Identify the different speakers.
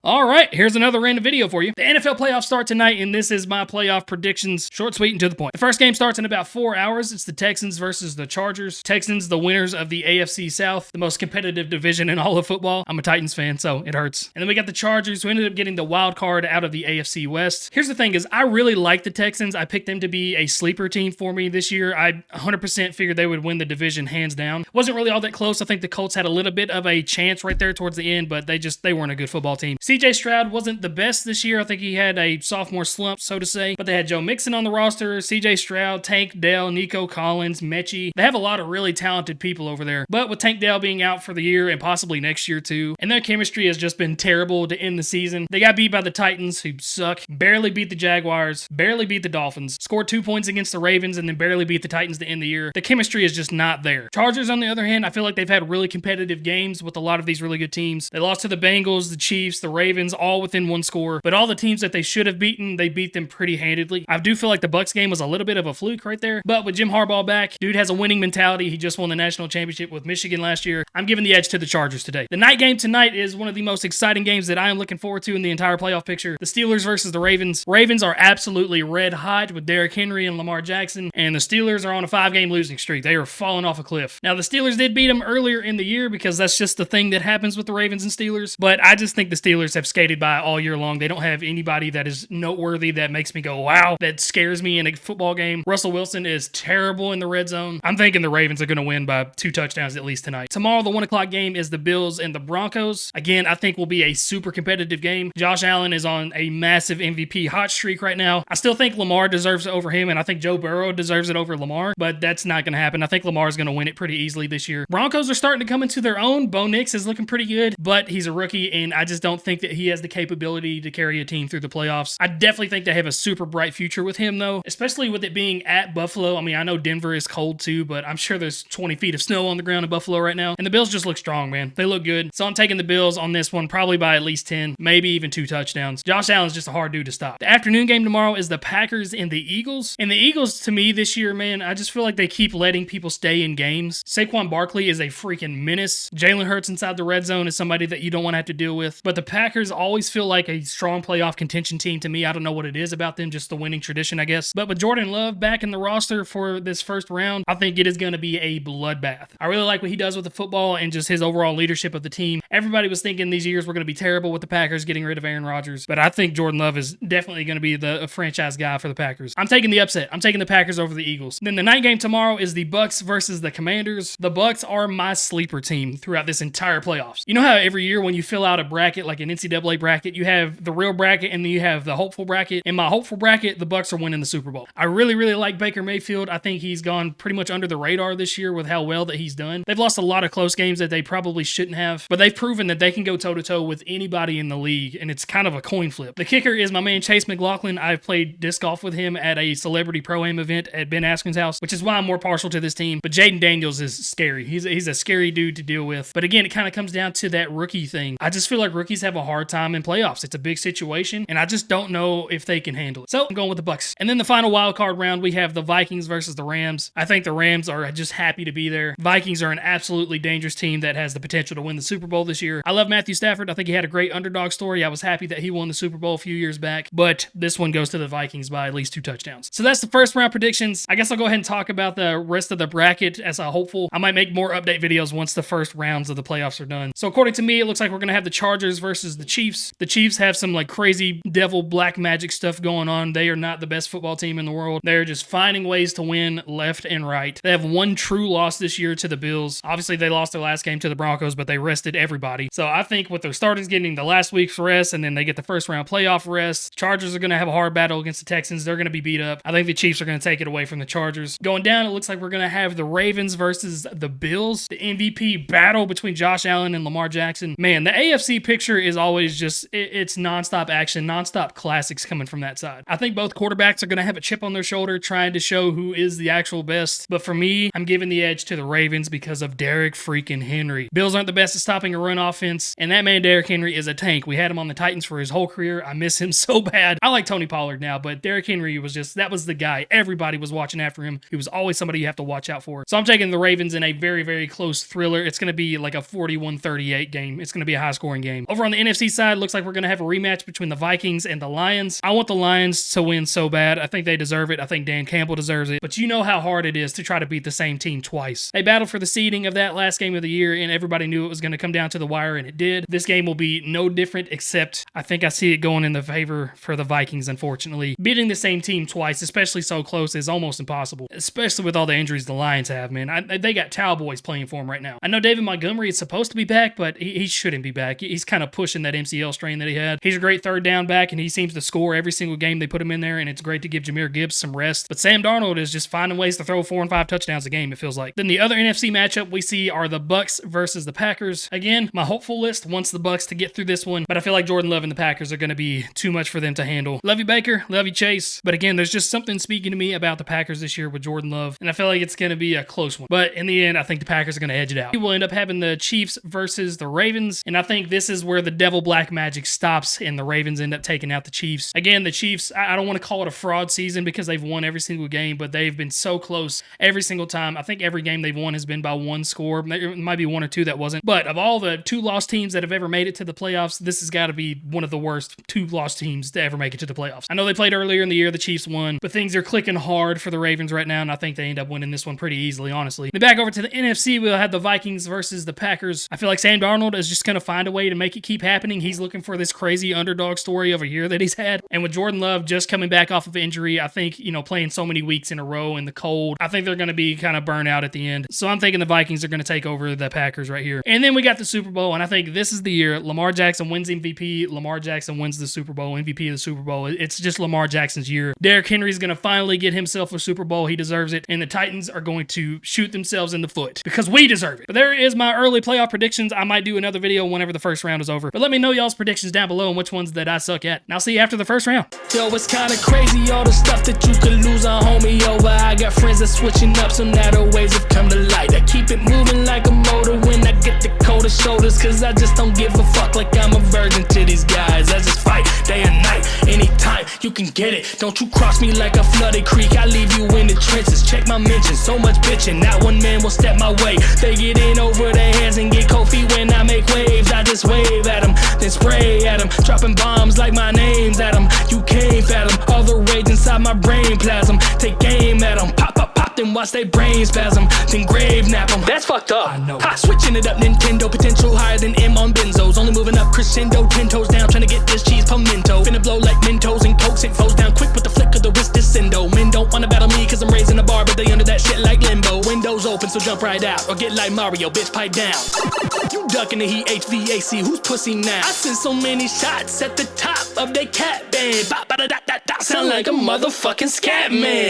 Speaker 1: All right, here's another random video for you. The NFL playoffs start tonight, and this is my playoff predictions. Short, sweet, and to the point. The first game starts in about 4 hours. It's the Texans versus the Chargers. Texans, the winners of the AFC South, the most competitive division in all of football. I'm a Titans fan, so it hurts. And then we got the Chargers, who ended up getting the wild card out of the AFC West. Here's the thing is, I really like the Texans. I picked them to be a sleeper team for me this year. I 100% figured they would win the division hands down. Wasn't really all that close. I think the Colts had a little bit of a chance right there towards the end, but they weren't a good football team. CJ Stroud wasn't the best this year. I think he had a sophomore slump, so to say. But they had Joe Mixon on the roster, CJ Stroud, Tank Dell, Nico Collins, Mechie. They have a lot of really talented people over there. But with Tank Dell being out for the year and possibly next year too, and their chemistry has just been terrible to end the season. They got beat by the Titans, who suck, barely beat the Jaguars, barely beat the Dolphins, scored 2 points against the Ravens, and then barely beat the Titans to end the year. The chemistry is just not there. Chargers, on the other hand, I feel like they've had really competitive games with a lot of these really good teams. They lost to the Bengals, the Chiefs, the Ravens, all within one score, but all the teams that they should have beaten, they beat them pretty handedly. I do feel like the Bucs game was a little bit of a fluke right there, but with Jim Harbaugh back, dude has a winning mentality. He just won the national championship with Michigan last year. I'm giving the edge to the Chargers today. The night game tonight is one of the most exciting games that I am looking forward to in the entire playoff picture. The Steelers versus the Ravens. Ravens are absolutely red hot with Derrick Henry and Lamar Jackson, and the Steelers are on a 5-game losing streak. They are falling off a cliff. Now, the Steelers did beat them earlier in the year because that's just the thing that happens with the Ravens and Steelers, but I just think the Steelers have skated by all year long. They don't have anybody that is noteworthy that makes me go, wow, that scares me in a football game. Russell Wilson is terrible in the red zone. I'm thinking the Ravens are going to win by 2 touchdowns at least tonight. Tomorrow, the 1 o'clock game is the Bills and the Broncos. Again, I think will be a super competitive game. Josh Allen is on a massive MVP hot streak right now. I still think Lamar deserves it over him, and I think Joe Burrow deserves it over Lamar, but that's not going to happen. I think Lamar is going to win it pretty easily this year. Broncos are starting to come into their own. Bo Nix is looking pretty good, but he's a rookie, and I just don't think that he has the capability to carry a team through the playoffs. I definitely think they have a super bright future with him, though, especially with it being at Buffalo. I mean, I know Denver is cold too, but I'm sure there's 20 feet of snow on the ground in Buffalo right now, and the Bills just look strong, man. They look good, so I'm taking the Bills on this one, probably by at least 10, maybe even 2 touchdowns. Josh Allen's just a hard dude to stop. The afternoon game tomorrow is the Packers and the Eagles, and the Eagles, to me, this year, man, I just feel like they keep letting people stay in games. Saquon Barkley is a freaking menace. Jalen Hurts inside the red zone is somebody that you don't want to have to deal with, but the Packers always feel like a strong playoff contention team to me. I don't know what it is about them, just the winning tradition, I guess. But with Jordan Love back in the roster for this first round, I think it is going to be a bloodbath. I really like what he does with the football and just his overall leadership of the team. Everybody was thinking these years were going to be terrible with the Packers getting rid of Aaron Rodgers, but I think Jordan Love is definitely going to be the franchise guy for the Packers. I'm taking the upset. I'm taking the Packers over the Eagles. Then the night game tomorrow is the Bucs versus the Commanders. The Bucs are my sleeper team throughout this entire playoffs. You know how every year when you fill out a bracket, like an NCAA bracket, you have the real bracket and then you have the hopeful bracket. In my hopeful bracket, the Bucs are winning the Super Bowl. I really, really like Baker Mayfield. I think he's gone pretty much under the radar this year with how well that he's done. They've lost a lot of close games that they probably shouldn't have, but they've proven that they can go toe-to-toe with anybody in the league, and it's kind of a coin flip. The kicker is my man Chase McLaughlin. I've played disc golf with him at a celebrity pro-am event at Ben Askren's house, which is why I'm more partial to this team, but Jaden Daniels is scary. He's a scary dude to deal with, but again, it kind of comes down to that rookie thing. I just feel like rookies have a hard time in playoffs. It's a big situation, and I just don't know if they can handle it. So I'm going with the Bucs. And then the final wild card round, we have the Vikings versus the Rams. I think the Rams are just happy to be there. Vikings are an absolutely dangerous team that has the potential to win the Super Bowl this year. I love Matthew Stafford. I think he had a great underdog story. I was happy that he won the Super Bowl a few years back, but this one goes to the Vikings by at least 2 touchdowns. So that's the first round predictions. I guess I'll go ahead and talk about the rest of the bracket as a hopeful. I might make more update videos once the first rounds of the playoffs are done. So according to me, it looks like we're going to have the Chargers versus the Chiefs. The Chiefs have some like crazy devil black magic stuff going on. They are not the best football team in the world. They're just finding ways to win left and right. They have one true loss this year to the Bills. Obviously, they lost their last game to the Broncos, but they rested everybody. So I think with their starters getting the last week's rest and then they get the first round playoff rest, Chargers are going to have a hard battle against the Texans. They're going to be beat up. I think the Chiefs are going to take it away from the Chargers. Going down, it looks like we're going to have the Ravens versus the Bills. The MVP battle between Josh Allen and Lamar Jackson. Man, the AFC picture is always just, it's nonstop action, nonstop classics coming from that side. I think both quarterbacks are going to have a chip on their shoulder trying to show who is the actual best. But for me, I'm giving the edge to the Ravens because of Derrick freaking Henry. Bills aren't the best at stopping a run offense, and that man Derrick Henry is a tank. We had him on the Titans for his whole career. I miss him so bad. I like Tony Pollard now, but Derrick Henry was just, that was the guy. Everybody was watching after him. He was always somebody you have to watch out for. So I'm taking the Ravens in a very, very close thriller. It's going to be like a 41-38 game. It's going to be a high-scoring game. Over on the NFC side, looks like we're going to have a rematch between the Vikings and the Lions. I want the Lions to win so bad. I think they deserve it. I think Dan Campbell deserves it. But you know how hard it is to try to beat the same team twice. They battled for the seeding of that last game of the year, and everybody knew it was going to come down to the wire, and it did. This game will be no different, except I think I see it going in the favor for the Vikings, unfortunately. Beating the same team twice, especially so close, is almost impossible, especially with all the injuries the Lions have, man. They got Cowboys playing for them right now. I know David Montgomery is supposed to be back, but he shouldn't be back. He's kind of pushing that MCL strain that he had. He's a great third down back, and he seems to score every single game they put him in there, and it's great to give Jahmyr Gibbs some rest. But Sam Darnold is just finding ways to throw 4 and 5 touchdowns a game, it feels like. Then the other NFC matchup we see are the Bucs versus the Packers. Again, my hopeful list wants the Bucs to get through this one, but I feel like Jordan Love and the Packers are going to be too much for them to handle. Love you, Baker. Love you, Chase. But again, there's just something speaking to me about the Packers this year with Jordan Love, and I feel like it's going to be a close one. But in the end, I think the Packers are going to edge it out. We will end up having the Chiefs versus the Ravens, and I think this is where the devil black magic stops and the Ravens end up taking out the Chiefs. Again, the Chiefs, I don't want to call it a fraud season because they've won every single game, but they've been so close every single time. I think every game they've won has been by 1 score. There might be 1 or 2 that wasn't. But of all the 2-loss teams that have ever made it to the playoffs, this has got to be one of the worst 2-loss teams to ever make it to the playoffs. I know they played earlier in the year, the Chiefs won, but things are clicking hard for the Ravens right now, and I think they end up winning this one pretty easily, honestly. Then back over to the NFC, we'll have the Vikings versus the Packers. I feel like Sam Darnold is just going to find a way to make it keep happening. He's looking for this crazy underdog story of a year that he's had. And with Jordan Love just coming back off of injury, I think, playing so many weeks in a row in the cold, I think they're going to be kind of burnt out at the end. So I'm thinking the Vikings are going to take over the Packers right here. And then we got the Super Bowl, and I think this is the year Lamar Jackson wins MVP. Lamar Jackson wins the Super Bowl, MVP of the Super Bowl. It's just Lamar Jackson's year. Derrick Henry's going to finally get himself a Super Bowl. He deserves it. And the Titans are going to shoot themselves in the foot because we deserve it. But there is my early playoff predictions. I might do another video whenever the first round is over. But let me know y'all's predictions down below and which ones that I suck at. And I'll see you after the first round.
Speaker 2: Yo, it's kinda crazy, all the stuff that you could lose on homie over. I got friends that's switching up, so now the ways have come to light. I keep it moving like a motor when I get the coldest shoulders, cause I just don't give a fuck like I'm a virgin to these guys. I just fight day and night, anytime you can get it. Don't you cross me like a flooded creek, I leave you in the trenches. Check my mentions, so much bitching, not one man will step my way. They get in over their hands and get cold feet when I make waves. I just wave at them, then spray at them, dropping bombs like my name's at them. You can't fathom all the rage inside my brain plasm. Take aim at them, pop, pop, pop, then watch they brain spasm, then grave nap them. That's fucked up. I know. Ha, switching it up, Nintendo potential higher than M on benzos. Only moving up crescendo, 10 toes down, trying to get this cheese pimento. Finna blow like Mentos and Cokes, it foes down quick with the flick of the wrist descendo. Men don't wanna battle me cause I'm raising the bar, but they under that shit like limbo. Windows open, so jump right out, or get like Mario, bitch, pipe down. You ducking the heat, HVAC, who's pussy now? I send so many shots at the top of they cat band. Bop, ba, da, da, da, da. Sound like a motherfucking scat man.